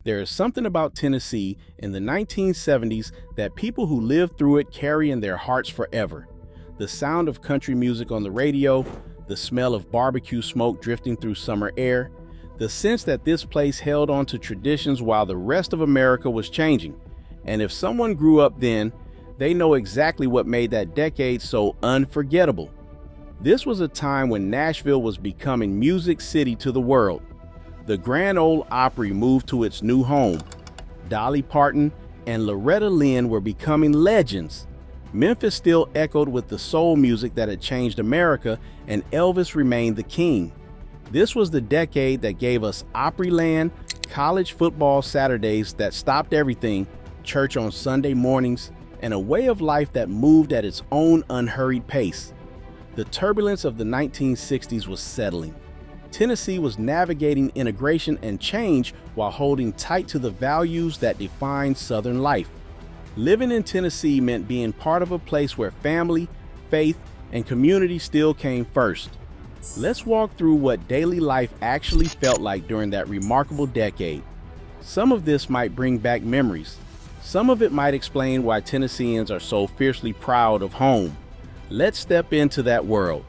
There is something about Tennessee in the 1970s that people who lived through it carry in their hearts forever. The sound of country music on the radio, the smell of barbecue smoke drifting through summer air, the sense that this place held on to traditions while the rest of America was changing. And if someone grew up then, they know exactly what made that decade so unforgettable. This was a time when Nashville was becoming Music City to the world. The Grand Ole Opry moved to its new home. Dolly Parton and Loretta Lynn were becoming legends. Memphis still echoed with the soul music that had changed America, and Elvis remained the king. This was the decade that gave us Opryland, college football Saturdays that stopped everything, church on Sunday mornings, and a way of life that moved at its own unhurried pace. The turbulence of the 1960s was settling. Tennessee was navigating integration and change while holding tight to the values that defined Southern life. Living in Tennessee meant being part of a place where family, faith, and community still came first. Let's walk through what daily life actually felt like during that remarkable decade. Some of this might bring back memories. Some of it might explain why Tennesseans are so fiercely proud of home. Let's step into that world.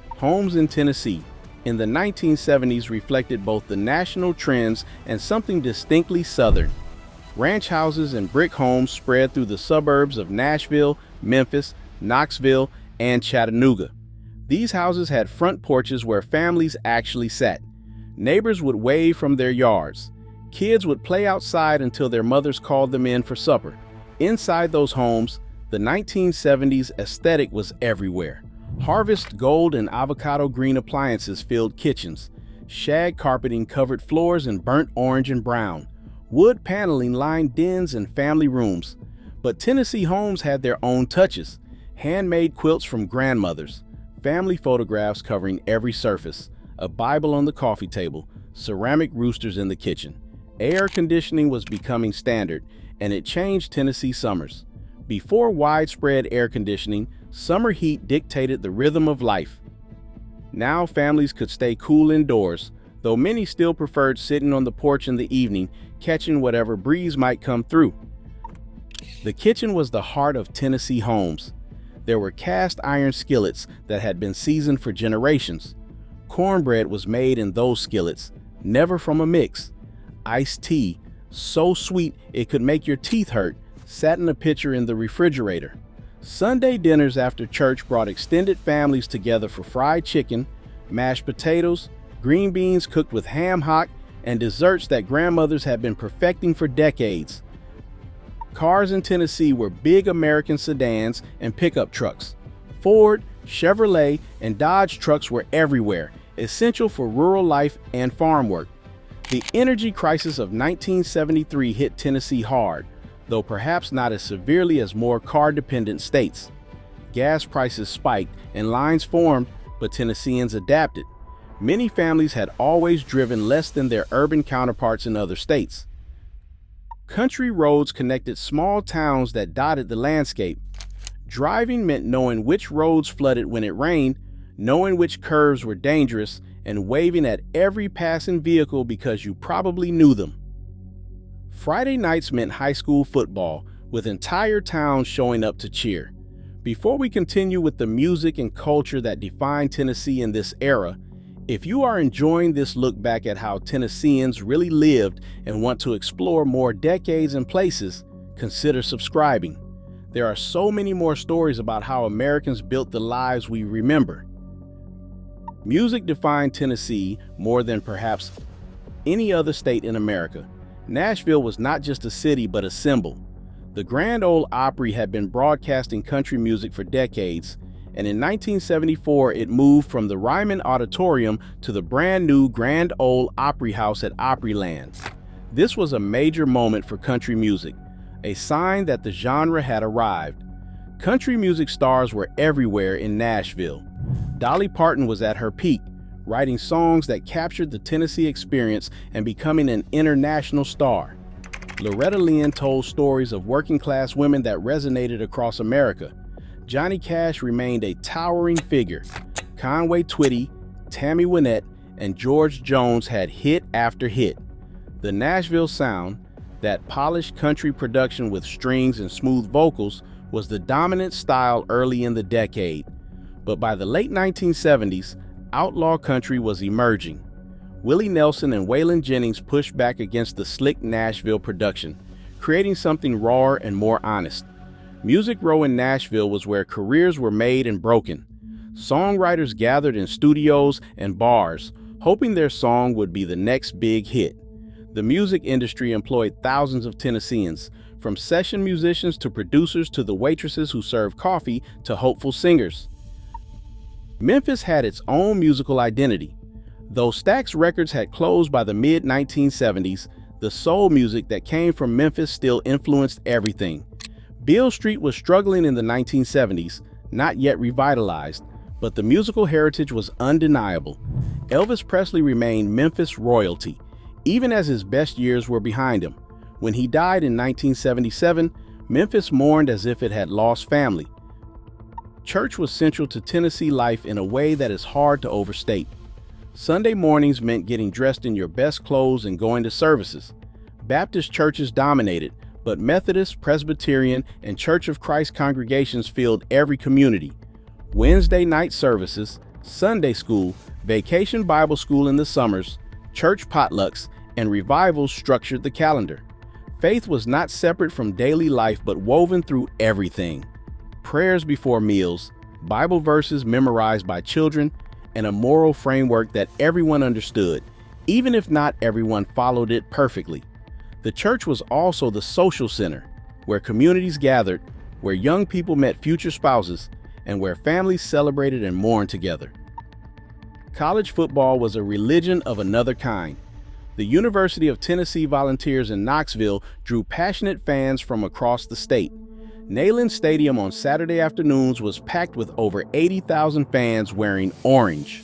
Homes in Tennessee in the 1970s reflected both the national trends and something distinctly Southern. Ranch houses and brick homes spread through the suburbs of Nashville, Memphis, Knoxville, and Chattanooga. These houses had front porches where families actually sat. Neighbors would wave from their yards. Kids would play outside until their mothers called them in for supper. Inside those homes, the 1970s aesthetic was everywhere. Harvest gold and avocado green appliances filled kitchens. Shag carpeting covered floors in burnt orange and brown. Wood paneling lined dens and family rooms. But Tennessee homes had their own touches. Handmade quilts from grandmothers. Family photographs covering every surface. A Bible on the coffee table. Ceramic roosters in the kitchen. Air conditioning was becoming standard, and it changed Tennessee summers. Before widespread air conditioning, summer heat dictated the rhythm of life. Now families could stay cool indoors, though many still preferred sitting on the porch in the evening, catching whatever breeze might come through. The kitchen was the heart of Tennessee homes. There were cast iron skillets that had been seasoned for generations. Cornbread was made in those skillets, never from a mix. Iced tea, so sweet it could make your teeth hurt, sat in a pitcher in the refrigerator. Sunday dinners after church brought extended families together for fried chicken, mashed potatoes, green beans cooked with ham hock, and desserts that grandmothers had been perfecting for decades. Cars in Tennessee were big American sedans and pickup trucks. Ford, Chevrolet, and Dodge trucks were everywhere, essential for rural life and farm work. The energy crisis of 1973 hit Tennessee hard, though perhaps not as severely as more car-dependent states. Gas prices spiked and lines formed, but Tennesseans adapted. Many families had always driven less than their urban counterparts in other states. Country roads connected small towns that dotted the landscape. Driving meant knowing which roads flooded when it rained, knowing which curves were dangerous, and waving at every passing vehicle because you probably knew them. Friday nights meant high school football, with entire towns showing up to cheer. Before we continue with the music and culture that defined Tennessee in this era, if you are enjoying this look back at how Tennesseans really lived and want to explore more decades and places, consider subscribing. There are so many more stories about how Americans built the lives we remember. Music defined Tennessee more than perhaps any other state in America. Nashville was not just a city, but a symbol. The Grand Ole Opry had been broadcasting country music for decades, and in 1974 it moved from the Ryman Auditorium to the brand new Grand Ole Opry House at Opryland. This was a major moment for country music, a sign that the genre had arrived. Country music stars were everywhere in Nashville. Dolly Parton was at her peak, writing songs that captured the Tennessee experience and becoming an international star. Loretta Lynn told stories of working-class women that resonated across America. Johnny Cash remained a towering figure. Conway Twitty, Tammy Wynette, and George Jones had hit after hit. The Nashville sound, that polished country production with strings and smooth vocals, was the dominant style early in the decade. But by the late 1970s, outlaw country was emerging. Willie Nelson and Waylon Jennings pushed back against the slick Nashville production, creating something rawer and more honest. Music Row in Nashville was where careers were made and broken. Songwriters gathered in studios and bars, hoping their song would be the next big hit. The music industry employed thousands of Tennesseans, from session musicians to producers to the waitresses who served coffee to hopeful singers. Memphis had its own musical identity. Though Stax Records had closed by the mid-1970s, the soul music that came from Memphis still influenced everything. Beale Street was struggling in the 1970s, not yet revitalized, but the musical heritage was undeniable. Elvis Presley remained Memphis royalty, even as his best years were behind him. When he died in 1977, Memphis mourned as if it had lost family. Church was central to Tennessee life in a way that is hard to overstate. Sunday mornings meant getting dressed in your best clothes and going to services. Baptist churches dominated, but Methodist, Presbyterian, and Church of Christ congregations filled every community. Wednesday night services, Sunday school, vacation Bible school in the summers, church potlucks, and revivals structured the calendar. Faith was not separate from daily life but woven through everything. Prayers before meals, Bible verses memorized by children, and a moral framework that everyone understood, even if not everyone followed it perfectly. The church was also the social center, where communities gathered, where young people met future spouses, and where families celebrated and mourned together. College football was a religion of another kind. The University of Tennessee Volunteers in Knoxville drew passionate fans from across the state. Neyland Stadium on Saturday afternoons was packed with over 80,000 fans wearing orange.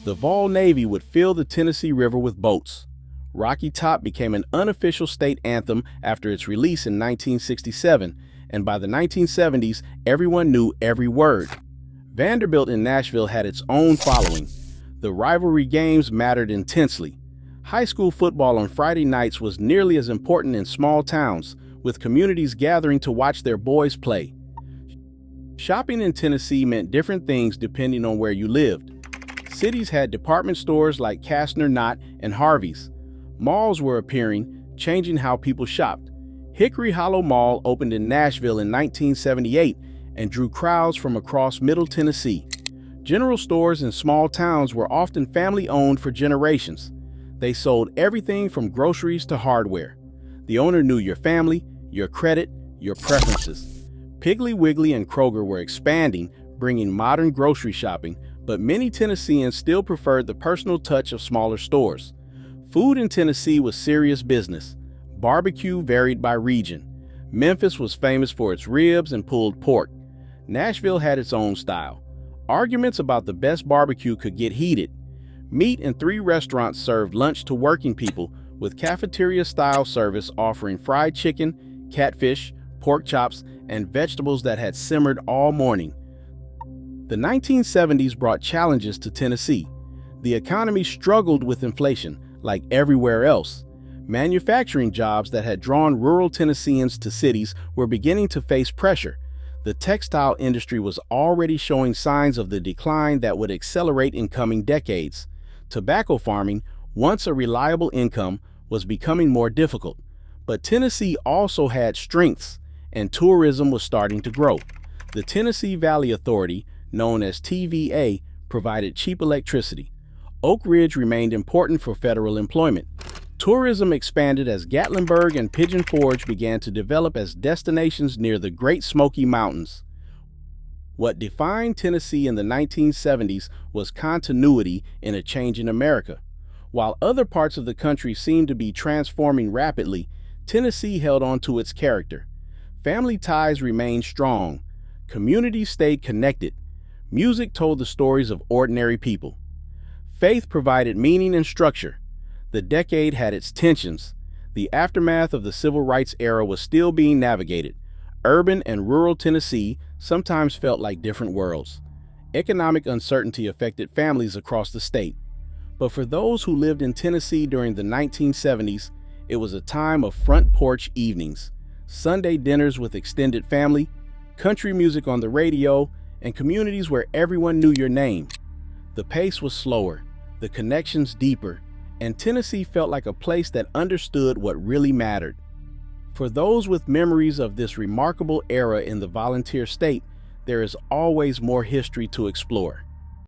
The Vol Navy would fill the Tennessee River with boats. Rocky Top became an unofficial state anthem after its release in 1967, and by the 1970s, everyone knew every word. Vanderbilt in Nashville had its own following. The rivalry games mattered intensely. High school football on Friday nights was nearly as important in small towns, with communities gathering to watch their boys play. Shopping in Tennessee meant different things depending on where you lived. Cities had department stores like Kastner Knott and Harvey's. Malls were appearing, changing how people shopped. Hickory Hollow Mall opened in Nashville in 1978 and drew crowds from across Middle Tennessee. General stores in small towns were often family-owned for generations. They sold everything from groceries to hardware. The owner knew your family, your credit, your preferences. Piggly Wiggly and Kroger were expanding, bringing modern grocery shopping, but many Tennesseans still preferred the personal touch of smaller stores. Food in Tennessee was serious business. Barbecue varied by region. Memphis was famous for its ribs and pulled pork. Nashville had its own style. Arguments about the best barbecue could get heated. Meat and 3 restaurants served lunch to working people, with cafeteria-style service offering fried chicken, catfish, pork chops, and vegetables that had simmered all morning. The 1970s brought challenges to Tennessee. The economy struggled with inflation, like everywhere else. Manufacturing jobs that had drawn rural Tennesseans to cities were beginning to face pressure. The textile industry was already showing signs of the decline that would accelerate in coming decades. Tobacco farming, once a reliable income, was becoming more difficult. But Tennessee also had strengths, and tourism was starting to grow. The Tennessee Valley Authority, known as TVA, provided cheap electricity. Oak Ridge remained important for federal employment. Tourism expanded as Gatlinburg and Pigeon Forge began to develop as destinations near the Great Smoky Mountains. What defined Tennessee in the 1970s was continuity in a changing America. While other parts of the country seemed to be transforming rapidly, Tennessee held on to its character. Family ties remained strong. Communities stayed connected. Music told the stories of ordinary people. Faith provided meaning and structure. The decade had its tensions. The aftermath of the civil rights era was still being navigated. Urban and rural Tennessee sometimes felt like different worlds. Economic uncertainty affected families across the state. But for those who lived in Tennessee during the 1970s, It was a time of front porch evenings, Sunday dinners with extended family, country music on the radio, and communities where everyone knew your name. The pace was slower, the connections deeper, and Tennessee felt like a place that understood what really mattered. For those with memories of this remarkable era in the volunteer state, there is always more history to explore.